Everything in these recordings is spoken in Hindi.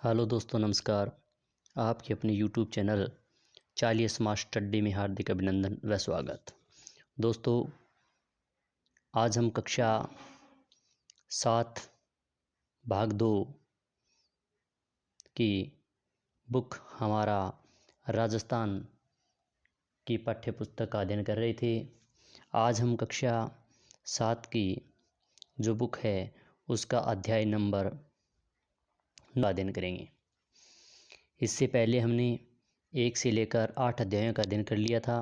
हेलो दोस्तों, नमस्कार। आपके अपने YouTube channel Charlie smart study में हार्दिक अभिनंदन व स्वागत। दोस्तों, आज हम कक्षा 7 भाग 2 की बुक हमारा राजस्थान की पाठ्य पुस्तक का अध्ययन कर रहे थे। आज हम कक्षा 7 की जो बुक है उसका अध्याय नंबर 9 अध्ययन करेंगे। इससे पहले हमने 1 से लेकर 8 अध्यायों का अध्ययन कर लिया था।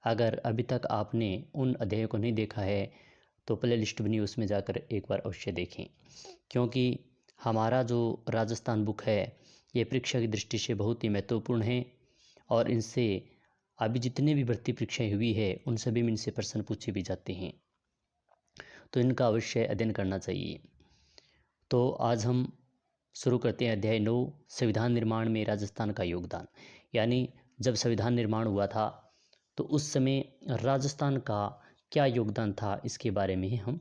अगर अभी तक आपने उन अध्यायों को नहीं देखा है तो प्ले लिस्ट बनी, उसमें जाकर एक बार अवश्य देखें, क्योंकि हमारा जो राजस्थान बुक है ये परीक्षा की दृष्टि से बहुत ही महत्वपूर्ण है और इनसे अभी जितने भी भर्ती परीक्षाएं हुई है उन सभी में इनसे प्रश्न पूछे भी जाते हैं, तो इनका अवश्य अध्ययन करना चाहिए। तो आज हम शुरू करते हैं अध्याय 9, संविधान निर्माण में राजस्थान का योगदान। यानी जब संविधान निर्माण हुआ था तो उस समय राजस्थान का क्या योगदान था, इसके बारे में हम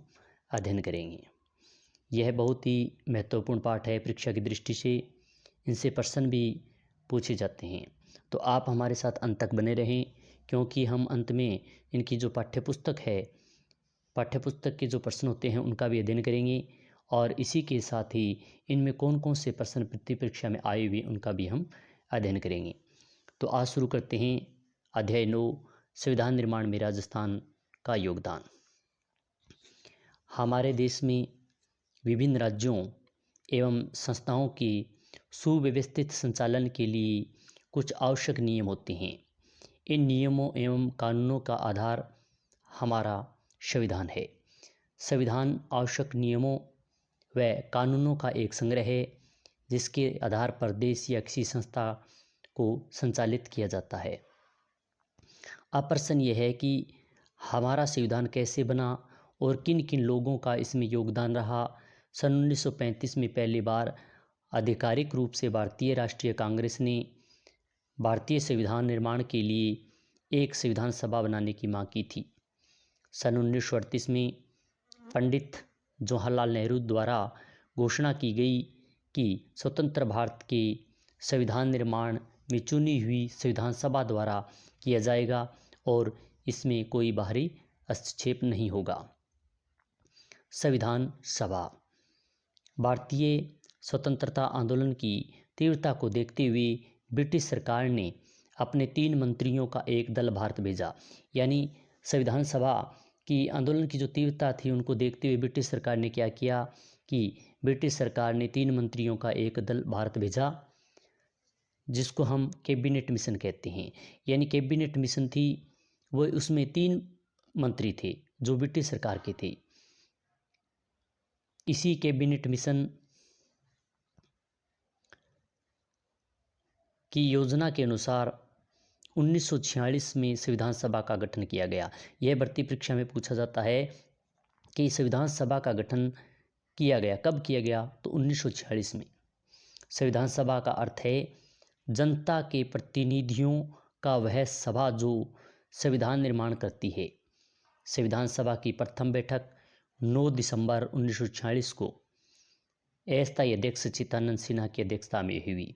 अध्ययन करेंगे। यह बहुत ही महत्वपूर्ण पाठ है परीक्षा की दृष्टि से, इनसे प्रश्न भी पूछे जाते हैं। तो आप हमारे साथ अंत तक बने रहें, क्योंकि हम अंत में इनकी जो पाठ्यपुस्तक है, पाठ्यपुस्तक के जो प्रश्न होते हैं उनका भी अध्ययन करेंगे और इसी के साथ ही इनमें कौन कौन से प्रश्न प्रति परीक्षा में आए हुए उनका भी हम अध्ययन करेंगे। तो आज शुरू करते हैं अध्याय 9, संविधान निर्माण में राजस्थान का योगदान। हमारे देश में विभिन्न राज्यों एवं संस्थाओं की सुव्यवस्थित संचालन के लिए कुछ आवश्यक नियम होते हैं। इन नियमों एवं कानूनों का आधार हमारा संविधान है। संविधान आवश्यक नियमों व कानूनों का एक संग्रह है जिसके आधार पर देश या किसी संस्था को संचालित किया जाता है। अब प्रश्न यह है कि हमारा संविधान कैसे बना और किन किन लोगों का इसमें योगदान रहा। सन 1935 में पहली बार आधिकारिक रूप से भारतीय राष्ट्रीय कांग्रेस ने भारतीय संविधान निर्माण के लिए एक संविधान सभा बनाने की मांग की थी। सन 1938 में पंडित जवाहरलाल नेहरू द्वारा घोषणा की गई कि स्वतंत्र भारत के संविधान निर्माण में चुनी हुई संविधान सभा द्वारा किया जाएगा और इसमें कोई बाहरी हस्तक्षेप नहीं होगा। संविधान सभा भारतीय स्वतंत्रता आंदोलन की तीव्रता को देखते हुए ब्रिटिश सरकार ने अपने 3 मंत्रियों का एक दल भारत भेजा। यानी संविधान सभा की आंदोलन की जो तीव्रता थी उनको देखते हुए ब्रिटिश सरकार ने क्या किया कि ब्रिटिश सरकार ने 3 मंत्रियों का एक दल भारत भेजा, जिसको हम कैबिनेट मिशन कहते हैं। यानी कैबिनेट मिशन थी वो, उसमें 3 मंत्री थे जो ब्रिटिश सरकार के थे। इसी कैबिनेट मिशन की योजना के अनुसार 1946 में संविधान सभा का गठन किया गया। यह भर्ती परीक्षा में पूछा जाता है कि संविधान सभा का गठन किया गया, कब किया गया, तो 1946 में। संविधान सभा का अर्थ है जनता के प्रतिनिधियों का वह सभा जो संविधान निर्माण करती है। संविधान सभा की प्रथम बैठक 9 दिसंबर 1946 को अस्थायी अध्यक्ष चित्तानंद सिन्हा की अध्यक्षता में हुई।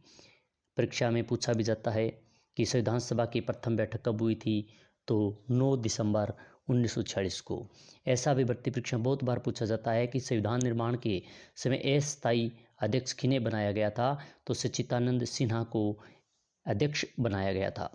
परीक्षा में पूछा भी जाता है कि संविधान सभा की प्रथम बैठक कब हुई थी, तो 9 दिसंबर 1946 को। ऐसा भी भर्ती परीक्षा में बहुत बार पूछा जाता है कि संविधान निर्माण के समय अस्थायी अध्यक्ष किन्हें बनाया गया था, तो सच्चिदानंद सिन्हा को अध्यक्ष बनाया गया था।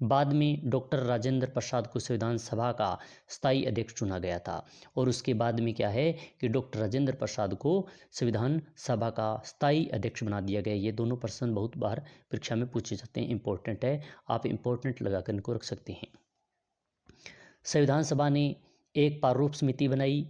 बाद में डॉक्टर राजेंद्र प्रसाद को संविधान सभा का स्थायी अध्यक्ष चुना गया था और उसके बाद में क्या है कि डॉक्टर राजेंद्र प्रसाद को संविधान सभा का स्थायी अध्यक्ष बना दिया गया। ये दोनों प्रश्न बहुत बार परीक्षा में पूछे जाते हैं, इंपॉर्टेंट है, आप इंपॉर्टेंट लगाकर इनको रख सकते हैं। संविधान सभा ने एक प्रारूप समिति बनाई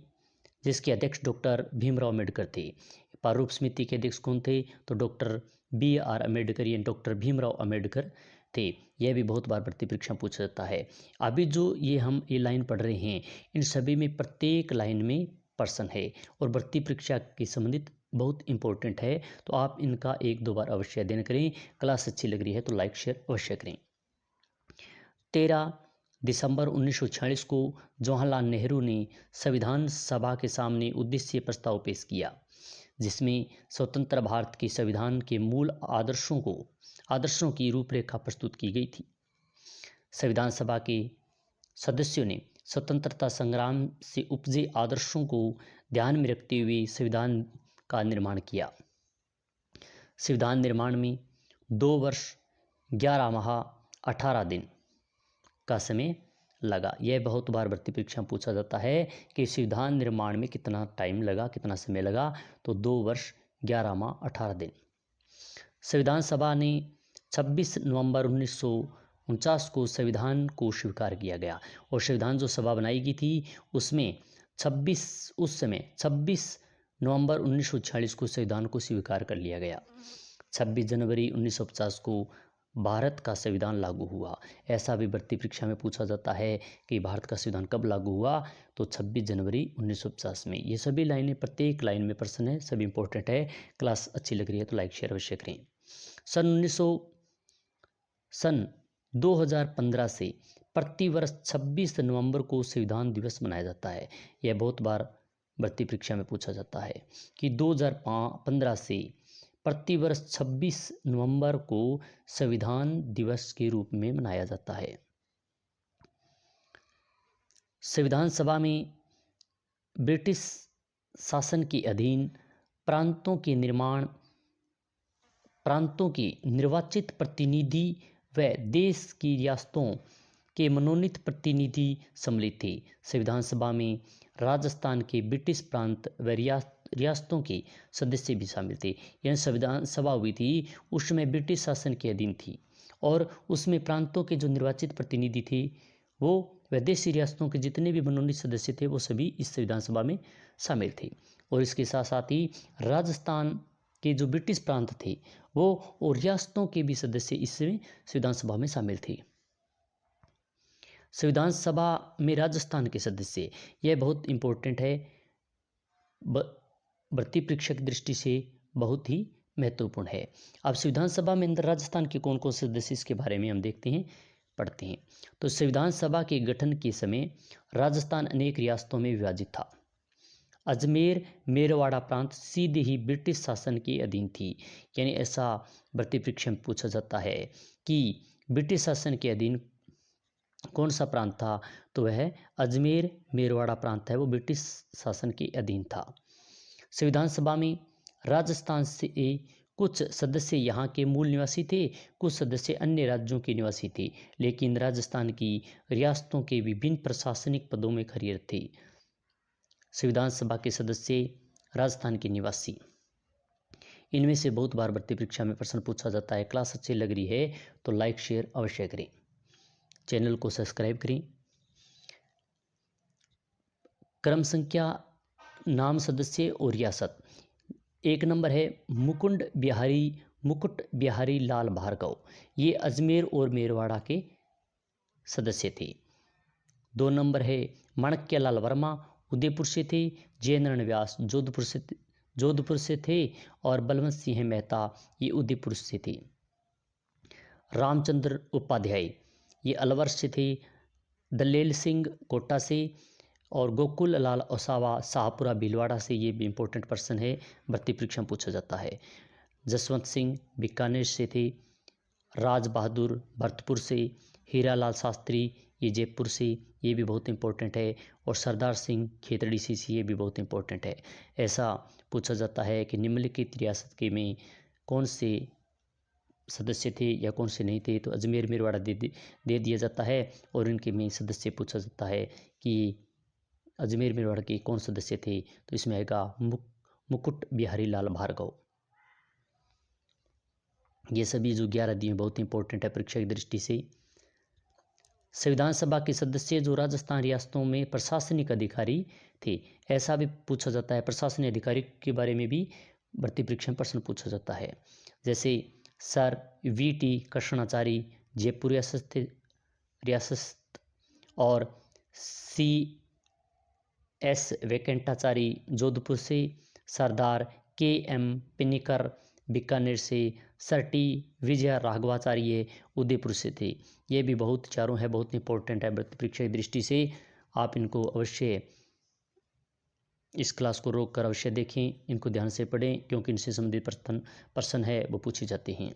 जिसके अध्यक्ष डॉक्टर भीमराव अम्बेडकर थे। प्रारूप समिति के अध्यक्ष कौन थे, तो डॉक्टर BR अम्बेडकर या डॉक्टर भीमराव अम्बेडकर थे। यह भी बहुत बार भर्ती परीक्षा पूछा जाता है। अभी जो ये लाइन पढ़ रहे हैं इन सभी में प्रत्येक लाइन में प्रश्न है और भर्ती परीक्षा के संबंधित बहुत इंपॉर्टेंट है, तो आप इनका 1-2 बार अवश्य अध्ययन करें। क्लास अच्छी लग रही है तो लाइक शेयर अवश्य करें। 13 दिसंबर 1946 को जवाहरलाल नेहरू ने संविधान सभा के सामने उद्देश्य प्रस्ताव पेश किया। जिसमें स्वतंत्र भारत के संविधान के मूल आदर्शों की रूपरेखा प्रस्तुत की गई थी। संविधान सभा के सदस्यों ने स्वतंत्रता संग्राम से उपजे आदर्शों को ध्यान में रखते हुए संविधान का निर्माण किया। संविधान निर्माण में 2 वर्ष 11 माह 18 दिन का समय लगा। यह बहुत बार भर्ती परीक्षा में पूछा जाता है कि संविधान निर्माण में कितना टाइम लगा, कितना समय लगा, तो 2 वर्ष 11 माह 18 दिन। संविधान सभा ने 26 नवंबर 1949 को संविधान को स्वीकार किया गया और संविधान जो सभा बनाई गई थी उसमें 26 नवंबर 1946 को संविधान को स्वीकार कर लिया गया। 26 जनवरी 1950 को भारत का संविधान लागू हुआ। ऐसा भी भर्ती परीक्षा में पूछा जाता है कि भारत का संविधान कब लागू हुआ, तो 26 जनवरी 1950 में। ये सभी लाइनें, प्रत्येक लाइन में प्रश्न है, सभी इंपॉर्टेंट है। क्लास अच्छी लग रही है तो लाइक शेयर अवश्य करें। सन 2015 से प्रतिवर्ष 26 नवंबर को संविधान दिवस मनाया जाता है। यह बहुत बार भर्ती परीक्षा में पूछा जाता है कि 2015 से प्रतिवर्ष 26 नवंबर को संविधान दिवस के रूप में मनाया जाता है। संविधान सभा में ब्रिटिश शासन के अधीन प्रांतों की निर्वाचित प्रतिनिधि व देश की रियासतों के मनोनीत प्रतिनिधि सम्मिलित थे। संविधान सभा में राजस्थान के ब्रिटिश प्रांत व रियासतों के सदस्य भी शामिल थे। यह संविधान सभा हुई थी उस समय ब्रिटिश शासन के अधीन थी और उसमें प्रांतों के जो निर्वाचित प्रतिनिधि थे वो विदेशी रियासतों के जितने भी मनोनीत सदस्य थे वो सभी इस संविधान सभा में शामिल थे। और इसके साथ साथ ही राजस्थान के जो ब्रिटिश प्रांत थे वो और रियासतों के भी सदस्य इस संविधान सभा में शामिल थे। संविधान सभा में राजस्थान के सदस्य, यह बहुत इम्पोर्टेंट है, भर्ती परीक्षा की दृष्टि से बहुत ही महत्वपूर्ण है। अब संविधान सभा में अंदर राजस्थान के कौन कौन से सदस्य, इसके बारे में हम देखते हैं, पढ़ते हैं। तो संविधान सभा के गठन के समय राजस्थान अनेक रियासतों में विभाजित था। अजमेर मेरवाड़ा प्रांत सीधे ही ब्रिटिश शासन के अधीन थी। यानी ऐसा भर्ती परीक्षा में पूछा जाता है कि ब्रिटिश शासन के अधीन कौन सा प्रांत था, तो वह अजमेर मेरवाड़ा प्रांत है, वो ब्रिटिश शासन के अधीन था। संविधान सभा में राजस्थान से कुछ सदस्य यहाँ के मूल निवासी थे, कुछ सदस्य अन्य राज्यों के निवासी थे, लेकिन राजस्थान की रियासतों के विभिन्न प्रशासनिक पदों में कार्यरत थे। संविधान सभा के सदस्य राजस्थान के निवासी, इनमें से बहुत बार भर्ती परीक्षा में प्रश्न पूछा जाता है। क्लास अच्छी लग रही है तो लाइक शेयर अवश्य करें, चैनल को सब्सक्राइब करें। क्रम संख्या, नाम, सदस्य और रियासत। 1 नंबर है मुकुट बिहारी लाल भार्गव, ये अजमेर और मेरवाड़ा के सदस्य थे। 2 नंबर है माणक्यलाल वर्मा, उदयपुर से थे। जयनारायण व्यास जोधपुर से थे और बलवंत सिंह मेहता ये उदयपुर से थे। रामचंद्र उपाध्याय ये अलवर से थे। दलेल सिंह कोटा से और गोकुल लाल ओसावा शाहपुरा भीलवाड़ा से, ये भी इंपॉर्टेंट पर्सन है, भर्ती परीक्षा में पूछा जाता है। जसवंत सिंह बीकानेर से थे। राज बहादुर भरतपुर से। हीरालाल शास्त्री ये जयपुर से, ये भी बहुत इंपॉर्टेंट है। और सरदार सिंह खेतड़ी से, ये भी बहुत इंपॉर्टेंट है। ऐसा पूछा जाता है कि निम्नलिखित रियासत के में कौन से सदस्य थे या कौन से नहीं थे, तो अजमेर मेरवाड़ा दे दिया जाता है। और इनके में सदस्य पूछा जाता है कि अजमेर मेरवाड़ा के कौन सदस्य थे, तो इसमें आएगा मुकुट बिहारी लाल भार्गव। ये सभी जो 11 दिए बहुत इंपॉर्टेंट है परीक्षा की दृष्टि से। संविधान सभा के सदस्य जो राजस्थान रियासतों में प्रशासनिक अधिकारी थे, ऐसा भी पूछा जाता है। प्रशासनिक अधिकारी के बारे में भी भर्ती परीक्षा में प्रश्न पूछा जाता है। जैसे सर VT कृष्णाचारी जयपुर रियासत और CS वेंकटाचारी जोधपुर से। सरदार KM पिनिकर बीकानेर से। सर T विजय राघवाचार्य उदयपुर से थे। ये भी बहुत चारों है, बहुत इंपॉर्टेंट है भर्ती परीक्षा की दृष्टि से, आप इनको अवश्य इस क्लास को रोक कर अवश्य देखें, इनको ध्यान से पढ़ें क्योंकि इनसे संबंधित प्रश्न है वो पूछे जाते हैं।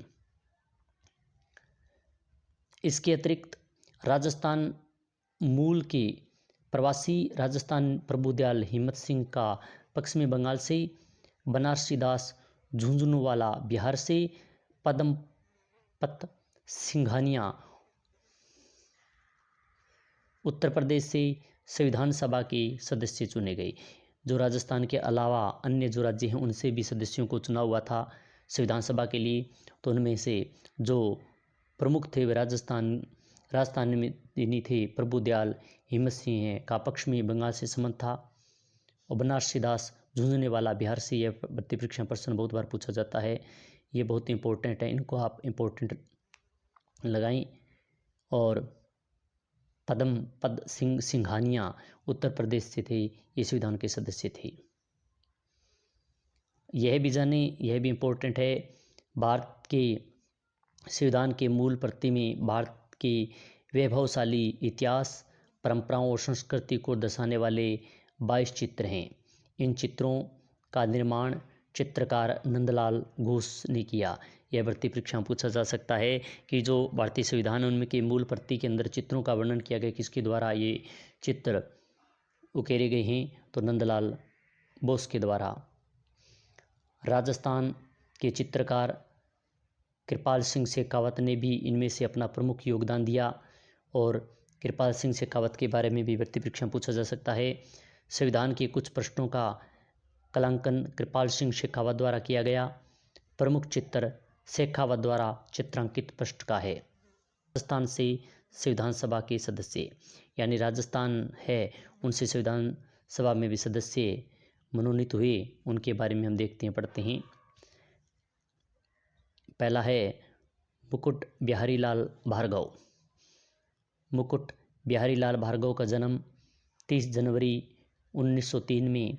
इसके अतिरिक्त राजस्थान मूल के प्रवासी राजस्थान प्रभुदयाल हिम्मत सिंह का पश्चिमी बंगाल से, बनारसी दास झुंझुनवाला बिहार से, पद्मपत सिंघानिया उत्तर प्रदेश से संविधान सभा के सदस्य चुने गए। जो राजस्थान के अलावा अन्य जो राज्य हैं उनसे भी सदस्यों को चुना हुआ था संविधान सभा के लिए, तो उनमें से जो प्रमुख थे वे राजस्थान में थे प्रभुदयाल हिम्मत सिंह का पश्चिमी बंगाल से संबंध था, और बनारसी दास झुंझुनवाला बिहार से। यह भर्ती परीक्षा प्रश्न बहुत बार पूछा जाता है, ये बहुत इंपॉर्टेंट है, इनको आप इम्पोर्टेंट लगाएं। और पद सिंघानिया उत्तर प्रदेश से थे, ये संविधान के सदस्य थे। यह भी जाने, यह भी इम्पोर्टेंट है, भारत के संविधान के मूल प्रति में भारत के वैभवशाली इतिहास, परंपराओं और संस्कृति को दर्शाने वाले 22 चित्र हैं। इन चित्रों का निर्माण चित्रकार नंदलाल घोष ने किया। यह भर्ती परीक्षा में पूछा जा सकता है कि जो भारतीय संविधान उनमें के मूल प्रति के अंदर चित्रों का वर्णन किया गया, किसके द्वारा ये चित्र उकेरे गए हैं, तो नंदलाल बोस के द्वारा। राजस्थान के चित्रकार कृपाल सिंह शेखावत ने भी इनमें से अपना प्रमुख योगदान दिया, और कृपाल सिंह शेखावत के बारे में भी भर्ती परीक्षा में पूछा जा सकता है। संविधान के कुछ प्रश्नों का कलांकन कृपाल सिंह शेखावत द्वारा किया गया। प्रमुख चित्र शेखावत द्वारा चित्रांकित पृष्ठ का है। राजस्थान से संविधान सभा के सदस्य, यानी राजस्थान है उनसे संविधान सभा में भी सदस्य मनोनीत हुए, उनके बारे में हम देखते हैं, पढ़ते हैं। पहला है मुकुट बिहारी लाल भार्गव। मुकुट बिहारी लाल भार्गव का जन्म 30 जनवरी 1903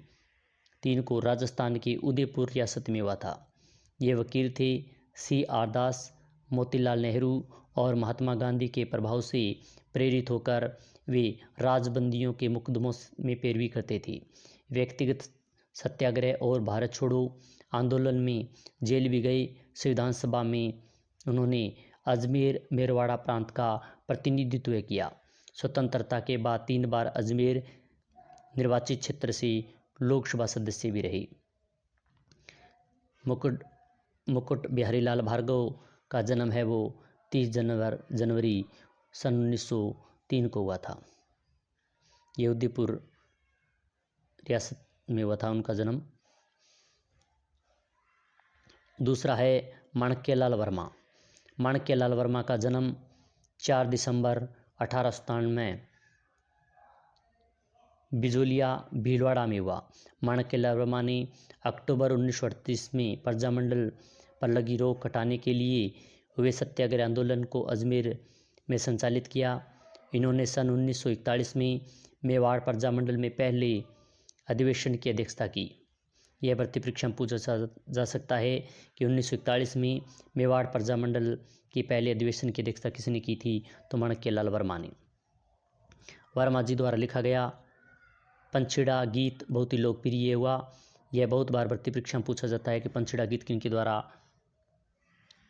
को राजस्थान के उदयपुर रियासत में हुआ था। ये वकील थे। C.R. दास, मोतीलाल नेहरू और महात्मा गांधी के प्रभाव से प्रेरित होकर वे राजबंदियों के मुकदमों में पैरवी करते थे। व्यक्तिगत सत्याग्रह और भारत छोड़ो आंदोलन में जेल भी गए। संविधान सभा में उन्होंने अजमेर मेरवाड़ा प्रांत का प्रतिनिधित्व किया। स्वतंत्रता के बाद 3 बार अजमेर निर्वाचित क्षेत्र से लोकसभा सदस्य भी रहे। मुकुट बिहारी लाल भार्गव का जन्म है वो 30 जनवरी सन 1903 को हुआ था। ये उदयपुर रियासत में हुआ था उनका जन्म। दूसरा है माणक्यलाल वर्मा। माणक्यलाल वर्मा का जन्म 4 दिसंबर 1897 में बिजोलिया भीलवाड़ा में हुआ। माणक्यलाल वर्मा ने अक्टूबर 1938 में प्रजामंडल पर लगी रोक हटाने के लिए हुए सत्याग्रह आंदोलन को अजमेर में संचालित किया। इन्होंने सन 1941 में मेवाड़ प्रजामंडल में पहले अधिवेशन की अध्यक्षता की। यह भर्ती परीक्षा में पूछा जा सकता है कि 1941 में मेवाड़ प्रजामंडल की पहले अधिवेशन की अध्यक्षता किसने की थी, तो माणक्यलाल वर्मा ने। वर्मा जी द्वारा लिखा गया पंछीड़ा गीत बहुत ही लोकप्रिय हुआ। यह बहुत बार भर्ती परीक्षा में पूछा जाता है कि पंछीड़ा गीत किनके द्वारा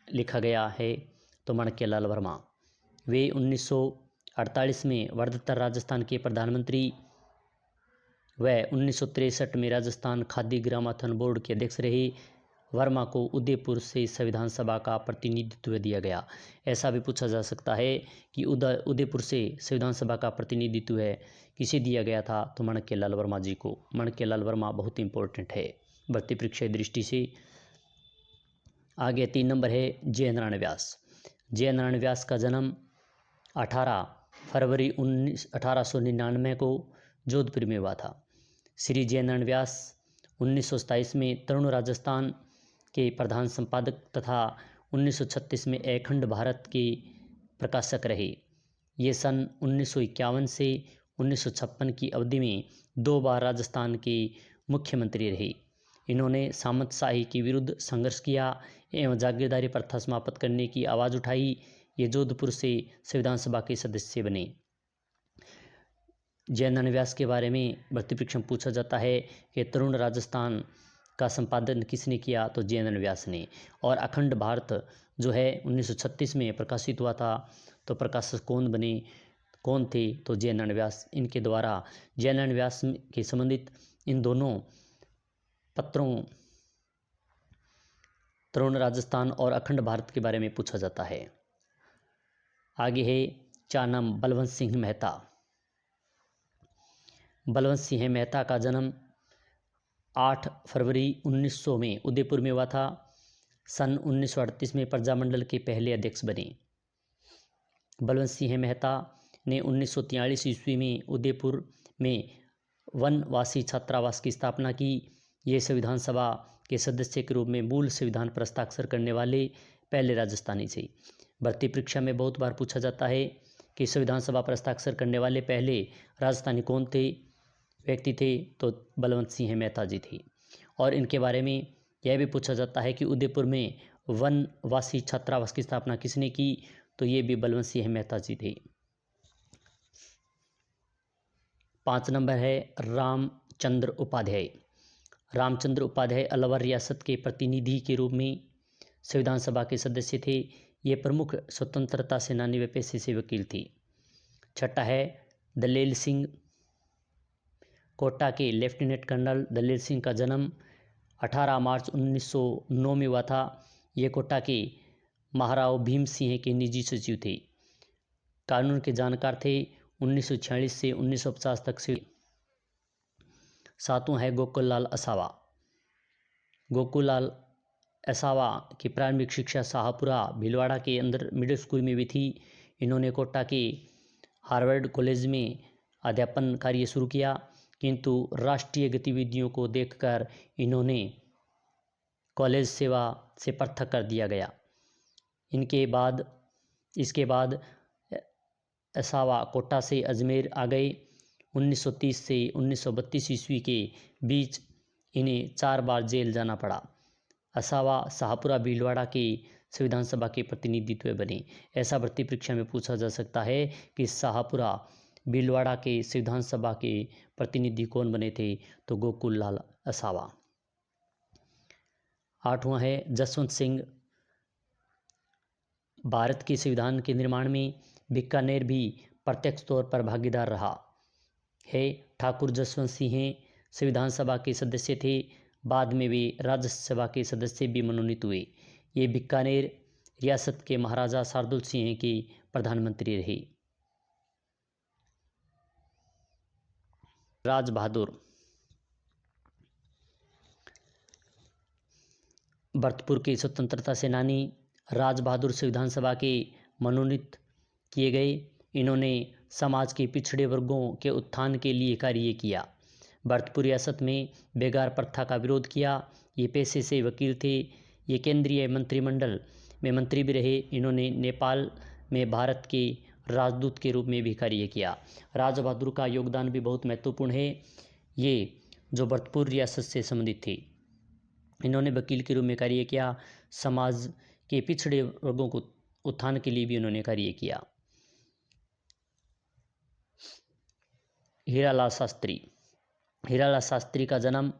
लिखा गया है, तो माणक्यलाल वर्मा। वे 1948 में वर्धतर राजस्थान के प्रधानमंत्री व 1963 में राजस्थान खादी ग्रामाथन बोर्ड के अध्यक्ष रहे। वर्मा को उदयपुर से संविधान सभा का प्रतिनिधित्व दिया गया। ऐसा भी पूछा जा सकता है कि उदयपुर से संविधान सभा का प्रतिनिधित्व किसे दिया गया था, तो माणक्यलाल वर्मा जी को। माणक्यलाल वर्मा बहुत इंपॉर्टेंट है भर्ती परीक्षा की दृष्टि से। आगे 3 नंबर है जयनारायण व्यास। जयनारायण व्यास का जन्म 18 फरवरी 1899 को जोधपुर में हुआ था। श्री जयनारायण व्यास 1927 में तरुण राजस्थान के प्रधान संपादक तथा 1936 में अखंड भारत के प्रकाशक रहे। ये सन 1951 से 1956 की अवधि में 2 बार राजस्थान के मुख्यमंत्री रहे। इन्होंने सामंतशाही के विरुद्ध संघर्ष किया एवं जागीरदारी प्रथा समाप्त करने की आवाज़ उठाई। ये जोधपुर से संविधान सभा के सदस्य बने। जयनारायण व्यास के बारे में भर्ती परीक्षा में पूछा जाता है कि तरुण राजस्थान का संपादन किसने किया, तो जयनारायण व्यास ने। और अखंड भारत जो है 1936 में प्रकाशित हुआ था, तो प्रकाशक कौन थे, तो जयनारायण व्यास। इनके द्वारा जयनारायण व्यास के संबंधित इन दोनों पत्रों तरुण राजस्थान और अखंड भारत के बारे में पूछा जाता है। आगे है 4 नाम बलवंत सिंह मेहता। बलवंत सिंह मेहता का जन्म 8 फरवरी 1900 में उदयपुर में हुआ था। सन 1938 में प्रजामंडल के पहले अध्यक्ष बने। बलवंत सिंह मेहता ने 1943 ईस्वी में उदयपुर में वनवासी छात्रावास की स्थापना की। ये संविधान सभा के सदस्य के रूप में मूल संविधान पर हस्ताक्षर करने वाले पहले राजस्थानी थे। भर्ती परीक्षा में बहुत बार पूछा जाता है कि संविधान सभा पर हस्ताक्षर करने वाले पहले राजस्थानी कौन थे, व्यक्ति थे, तो बलवंत सिंह मेहता जी थे। और इनके बारे में यह भी पूछा जाता है कि उदयपुर में वनवासी छात्रावास की स्थापना किसने की, तो ये भी बलवंत सिंह मेहता जी थे। 5 नंबर है रामचंद्र उपाध्याय। रामचंद्र उपाध्याय अलवर रियासत के प्रतिनिधि के रूप में संविधान सभा के सदस्य थे। ये प्रमुख स्वतंत्रता सेनानी व पेशे से वकील थे। 6 है दलेल सिंह। कोटा के लेफ्टिनेंट कर्नल दलेल सिंह का जन्म 18 मार्च 1909 में हुआ था। ये कोटा के महाराव भीम सिंह के निजी सचिव थे। कानून के जानकार थे। 1946 से 1950 तक से। 7वां है गोकुललाल असावा। गोकुललाल असावा की प्रारंभिक शिक्षा शाहपुरा भीलवाड़ा के अंदर मिडिल स्कूल में भी थी। इन्होंने कोटा के हार्वर्ड कॉलेज में अध्यापन कार्य शुरू किया, किंतु राष्ट्रीय गतिविधियों को देखकर इन्होंने कॉलेज सेवा से पृथक कर दिया गया। इसके बाद असावा कोटा से अजमेर आ गए। 1930 से 1932 ईस्वी के बीच इन्हें 4 बार जेल जाना पड़ा। असावा शाहपुरा भीलवाड़ा के संविधान सभा के प्रतिनिधित्व बने। ऐसा भर्ती परीक्षा में पूछा जा सकता है कि शाहपुरा भीलवाड़ा के संविधान सभा के प्रतिनिधि कौन बने थे, तो गोकुललाल असावा। 8वां है जसवंत सिंह। भारत के संविधान के निर्माण में बीकानेर भी प्रत्यक्ष तौर पर भागीदार रहा है। ठाकुर जसवंत सिंह संविधान सभा के सदस्य थे। बाद में वे राज्यसभा के सदस्य भी मनोनीत हुए। ये बीकानेर रियासत के महाराजा शार्दुल सिंह के प्रधानमंत्री रहे। राज बहादुर। भरतपुर के स्वतंत्रता सेनानी राज बहादुर संविधान सभा के मनोनीत किए गए। इन्होंने समाज के पिछड़े वर्गों के उत्थान के लिए कार्य किया। भरतपुर रियासत में बेगार प्रथा का विरोध किया। ये पेशे से वकील थे। ये केंद्रीय मंत्रिमंडल में मंत्री भी रहे। इन्होंने नेपाल में भारत के राजदूत के रूप में भी कार्य किया। राज बहादुर का योगदान भी बहुत महत्वपूर्ण है। ये जो भरतपुर रियासत से संबंधित थे, इन्होंने वकील के रूप में कार्य किया। समाज के पिछड़े वर्गों को उत्थान के लिए भी उन्होंने कार्य किया। हीरालाल शास्त्री। हीरालाल शास्त्री का जन्म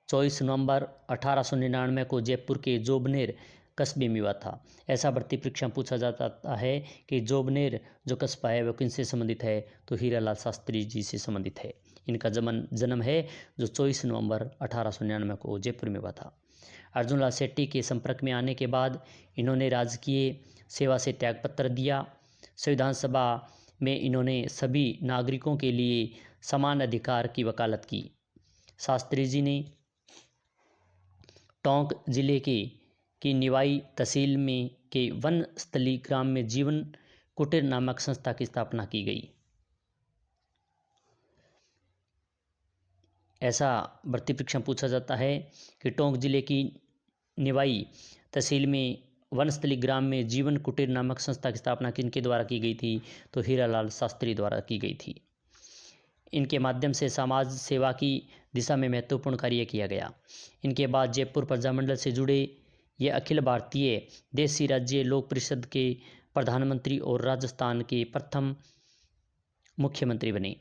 24 नवंबर 1899 को जयपुर के जोबनेर कस्बे में हुआ था। ऐसा भर्ती परीक्षा पूछा जाता है कि जोबनेर जो कस्बा है वह किनसे संबंधित है, तो हीरालाल शास्त्री जी से संबंधित है। इनका जन्म है जो 24 नवंबर 1899 को जयपुर में हुआ था। अर्जुनलाल शेट्टी के संपर्क में आने के बाद इन्होंने राजकीय सेवा से त्यागपत्र दिया। संविधान सभा में इन्होंने सभी नागरिकों के लिए समान अधिकार की वकालत की। शास्त्री जी ने टोंक जिले की निवाई तहसील में के वनस्थली ग्राम में जीवन कुटीर नामक संस्था की स्थापना की गई। ऐसा भर्ती परीक्षा पूछा जाता है कि टोंक जिले की निवाई तहसील में वनस्थली ग्राम में जीवन कुटीर नामक संस्था की स्थापना किनके द्वारा की गई थी, तो हीरालाल शास्त्री द्वारा की गई थी। इनके माध्यम से समाज सेवा की दिशा में महत्वपूर्ण कार्य किया गया। इनके बाद जयपुर प्रजामंडल से जुड़े ये अखिल भारतीय देशी राज्य लोक परिषद के प्रधानमंत्री और राजस्थान के प्रथम मुख्यमंत्री बने।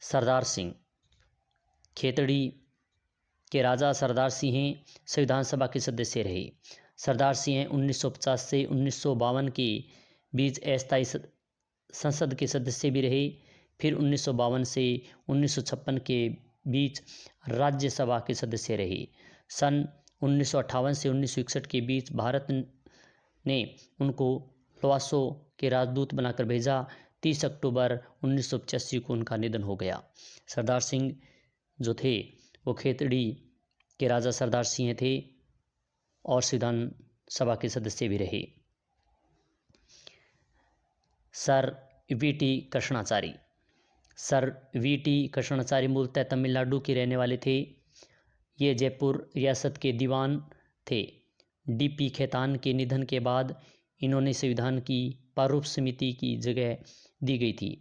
सरदार सिंह। खेतड़ी के राजा सरदार सिंह संविधान सभा के सदस्य रहे। सरदार सिंह 1950 से 1952 के बीच अस्थायी संसद के सदस्य भी रहे। फिर 1952 से 1956 के बीच राज्यसभा के सदस्य रहे। सन 1958 से 1961 के बीच भारत ने उनको लवासो के राजदूत बनाकर भेजा। 30 अक्टूबर 1985 को उनका निधन हो गया। सरदार सिंह जो थे वो खेतड़ी के राजा सरदार सिंह थे और संविधान सभा के सदस्य भी रहे। Sir V T. Krishnachari. Sir V T. Krishnachari मूलतः तमिलनाडु के रहने वाले थे। ये जयपुर रियासत के दीवान थे। डी.पी. खेतान के निधन के बाद इन्होंने संविधान की प्रारूप समिति की जगह दी गई थी।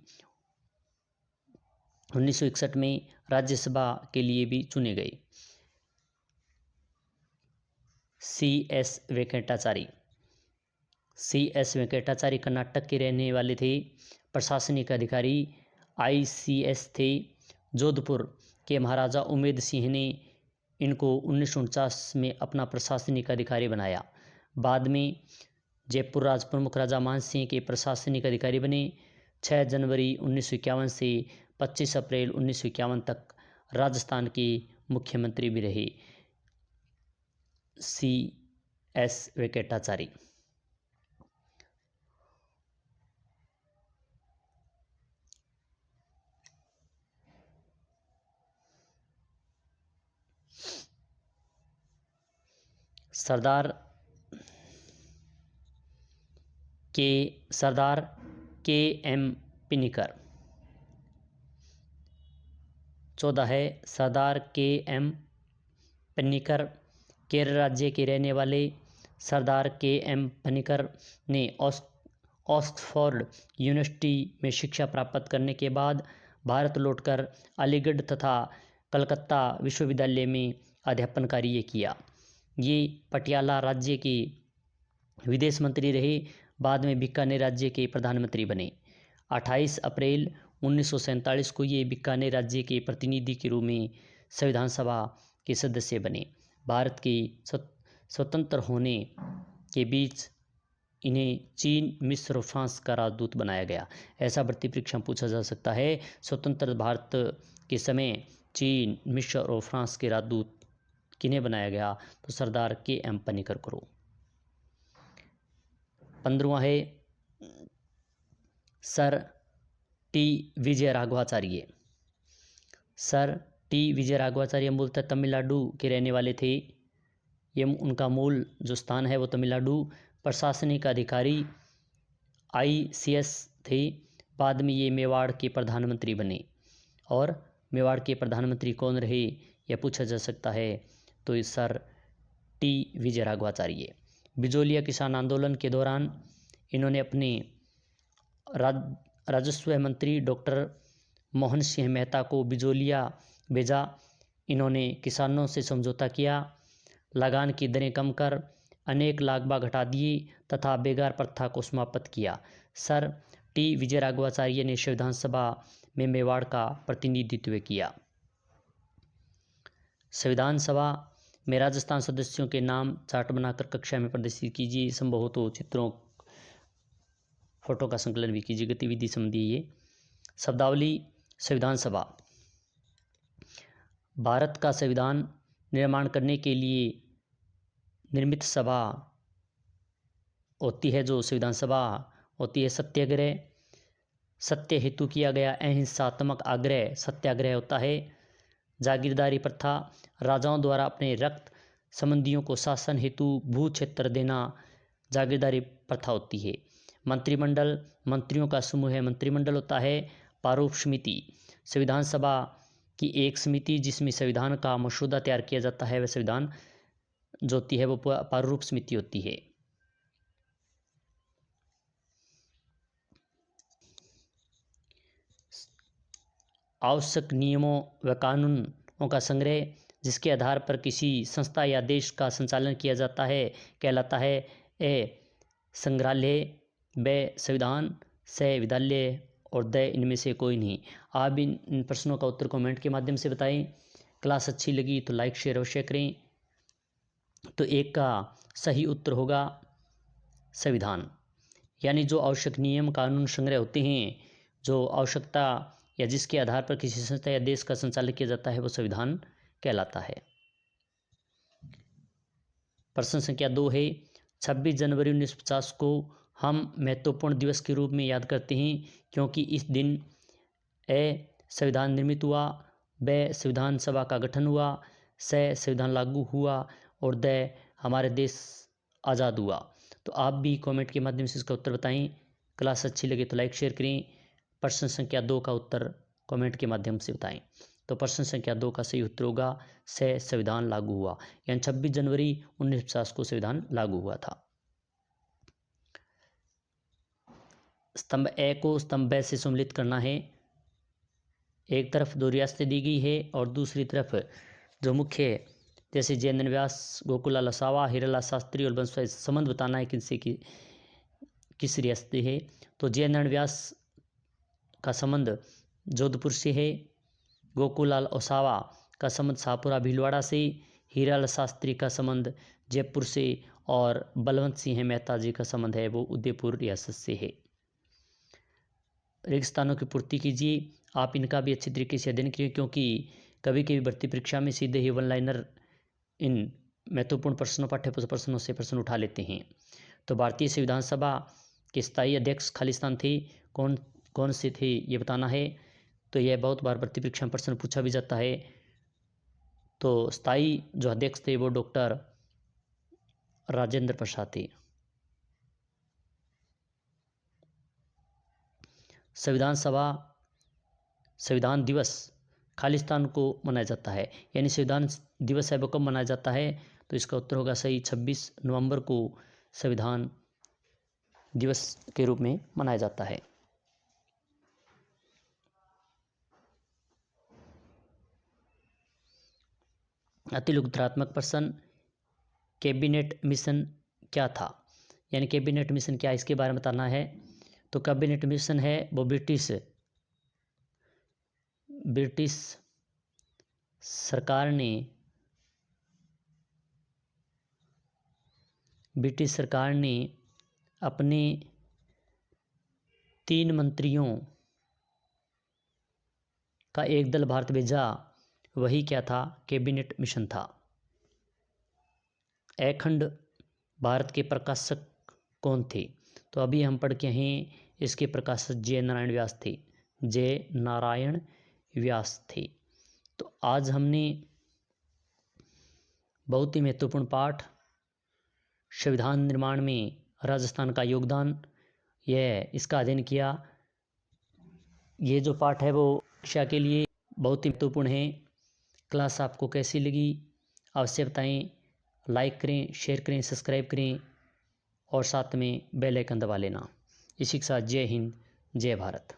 1961 में राज्यसभा के लिए भी चुने गए। C.S. वेंकटाचारी। C.S. वेंकटाचारी कर्नाटक के रहने वाले थे। प्रशासनिक अधिकारी ICS थे। जोधपुर के महाराजा उमेद सिंह ने इनको 1949 में अपना प्रशासनिक अधिकारी बनाया। बाद में जयपुर राज प्रमुख राजा मान सिंह के प्रशासनिक अधिकारी बने। 6 जनवरी 1951 से 25 अप्रैल 1951 तक राजस्थान के मुख्यमंत्री भी रहे। C.S. वेंकटाचारी। सरदार K.M. पिनिकर। 14 है सरदार K.M. पिनिकर केरल राज्य के रहने वाले। सरदार K.M. पिनिकर ने ऑक्सफोर्ड यूनिवर्सिटी में शिक्षा प्राप्त करने के बाद भारत लौटकर अलीगढ़ तथा कलकत्ता विश्वविद्यालय में अध्यापन कार्य किया। ये पटियाला राज्य के विदेश मंत्री रहे। बाद में बीकानेर राज्य के प्रधानमंत्री बने। 28 अप्रैल 1947 को ये बीकानेर राज्य के प्रतिनिधि के रूप में संविधान सभा के सदस्य बने। भारत के स्वतंत्र होने के बीच इन्हें चीन, मिस्र और फ्रांस का राजदूत बनाया गया। ऐसा भर्ती परीक्षा में पूछा जा सकता है। स्वतंत्र भारत के समय चीन, मिस्र और फ्रांस के राजदूत किन्हें बनाया गया? तो सरदार K.M. पिनिकर को। 15वां है सर टी विजयराघवाचार्य। सर टी विजयराघवाचार्य मूलतः तमिलनाडु के रहने वाले थे। ये उनका मूल जो स्थान है वो तमिलनाडु। प्रशासनिक अधिकारी ICS थे। बाद में ये मेवाड़ के प्रधानमंत्री बने। और मेवाड़ के प्रधानमंत्री कौन रहे यह पूछा जा सकता है, तो इस सर टी विजयराघवाचार्य। बिजोलिया किसान आंदोलन के दौरान इन्होंने अपने राजस्व मंत्री डॉक्टर मोहन सिंह मेहता को बिजोलिया भेजा। इन्होंने किसानों से समझौता किया, लगान की दरें कम कर अनेक लाग बाग हटा दिए तथा बेगार प्रथा को समाप्त किया। सर टी विजयराघवाचार्य ने संविधान सभा में मेवाड़ का प्रतिनिधित्व किया। संविधान सभा में राजस्थान सदस्यों के नाम चार्ट बनाकर कक्षा में प्रदर्शित कीजिए। संभव हो तो चित्रों फोटो का संकलन भी कीजिए। गतिविधि संबंधी ये शब्दावली। संविधान सभा भारत का संविधान निर्माण करने के लिए निर्मित सभा होती है। जो संविधान सभा होती है सत्याग्रह, सत्य हेतु किया गया अहिंसात्मक आग्रह सत्याग्रह होता है। जागीरदारी प्रथा, राजाओं द्वारा अपने रक्त संबंधियों को शासन हेतु भू क्षेत्र देना जागीरदारी प्रथा होती है। मंत्रिमंडल, मंत्रियों का समूह है मंत्रिमंडल होता है। प्रारूप समिति, संविधान सभा की एक समिति जिसमें संविधान का मसौदा तैयार किया जाता है वह संविधान जो होती है वो प्रारूप समिति होती है। आवश्यक नियमों व कानूनों का संग्रह जिसके आधार पर किसी संस्था या देश का संचालन किया जाता है कहलाता है। संग्रहालय, व संविधान, विद्यालय और द इनमें से कोई नहीं। आप इन प्रश्नों का उत्तर कमेंट के माध्यम से बताएं। क्लास अच्छी लगी तो लाइक शेयर अवश्य करें। तो एक का सही उत्तर होगा संविधान, यानी जो आवश्यक नियम कानून संग्रह होते हैं, जो आवश्यकता या जिसके आधार पर किसी संस्था या देश का संचालन किया जाता है, वो संविधान कहलाता है। प्रश्न संख्या 2 है 26 जनवरी 1950 को हम महत्वपूर्ण दिवस के रूप में याद करते हैं क्योंकि इस दिन ए संविधान निर्मित हुआ, ब संविधान सभा का गठन हुआ, स संविधान लागू हुआ और द हमारे देश आज़ाद हुआ। तो आप भी कमेंट के माध्यम से इसका उत्तर बताएं। क्लास अच्छी लगे तो लाइक शेयर करें। प्रश्न संख्या 2 का उत्तर कमेंट के माध्यम से बताएं। तो प्रश्न संख्या 2 का सही उत्तर होगा स संविधान लागू हुआ, यानी 26 जनवरी 1950 को संविधान लागू हुआ था। स्तंभ ए को स्तंभ ब से सम्मिलित करना है। एक तरफ 2 रियासतें दी गई है और दूसरी तरफ जो मुख्य जैसे जयेंद्र व्यास, गोकुललाल असावा, हीरालाल शास्त्री और वंशज संबंध बताना है किनसे किस रियासत है। तो जयेंद्र व्यास का संबंध जोधपुर से है, गोकुललाल असावा का संबंध शाहपुरा भीलवाड़ा से, हीरालाल शास्त्री का संबंध जयपुर से और बलवंत सिंह मेहता जी का संबंध है वो उदयपुर रियासत से है। रेगिस्तानों की पूर्ति कीजिए। आप इनका भी अच्छी तरीके से अध्ययन करिए क्योंकि कभी कभी भर्ती परीक्षा में सीधे ही वन लाइनर इन महत्वपूर्ण प्रश्नों पाठ्य प्रश्नों से प्रश्न उठा लेते हैं। तो भारतीय संविधान सभा के स्थायी अध्यक्ष खालिस्तान थे, कौन कौन से थे ये बताना है। तो यह बहुत बार भर्ती परीक्षा में प्रश्न पूछा भी जाता है। तो स्थायी जो अध्यक्ष थे वो डॉक्टर राजेंद्र प्रसाद थे। संविधान सभा संविधान दिवस खालिस्तान को मनाया जाता है, यानी संविधान दिवस है वो कब मनाया जाता है। तो इसका उत्तर होगा सही 26 नवंबर को संविधान दिवस के रूप में मनाया जाता है। अति उत्तरात्मक प्रश्न, कैबिनेट मिशन क्या था, यानी कैबिनेट मिशन क्या इसके बारे में बताना है। तो कैबिनेट मिशन है वो ब्रिटिश सरकार ने अपने 3 मंत्रियों का एक दल भारत भेजा, वही क्या था, कैबिनेट मिशन था। अखंड भारत के प्रकाशक कौन थे। तो अभी हम पढ़ के हैं इसके प्रकाशक जय नारायण व्यास थे। तो आज हमने बहुत ही महत्वपूर्ण पाठ संविधान निर्माण में राजस्थान का योगदान इसका अध्ययन किया। ये जो पाठ है वो शिक्षा के लिए बहुत ही महत्वपूर्ण है। क्लास आपको कैसी लगी अवश्य बताएं। लाइक करें, शेयर करें, सब्सक्राइब करें और साथ में बेल आइकन दबा लेना। इसी के साथ जय हिंद, जय भारत।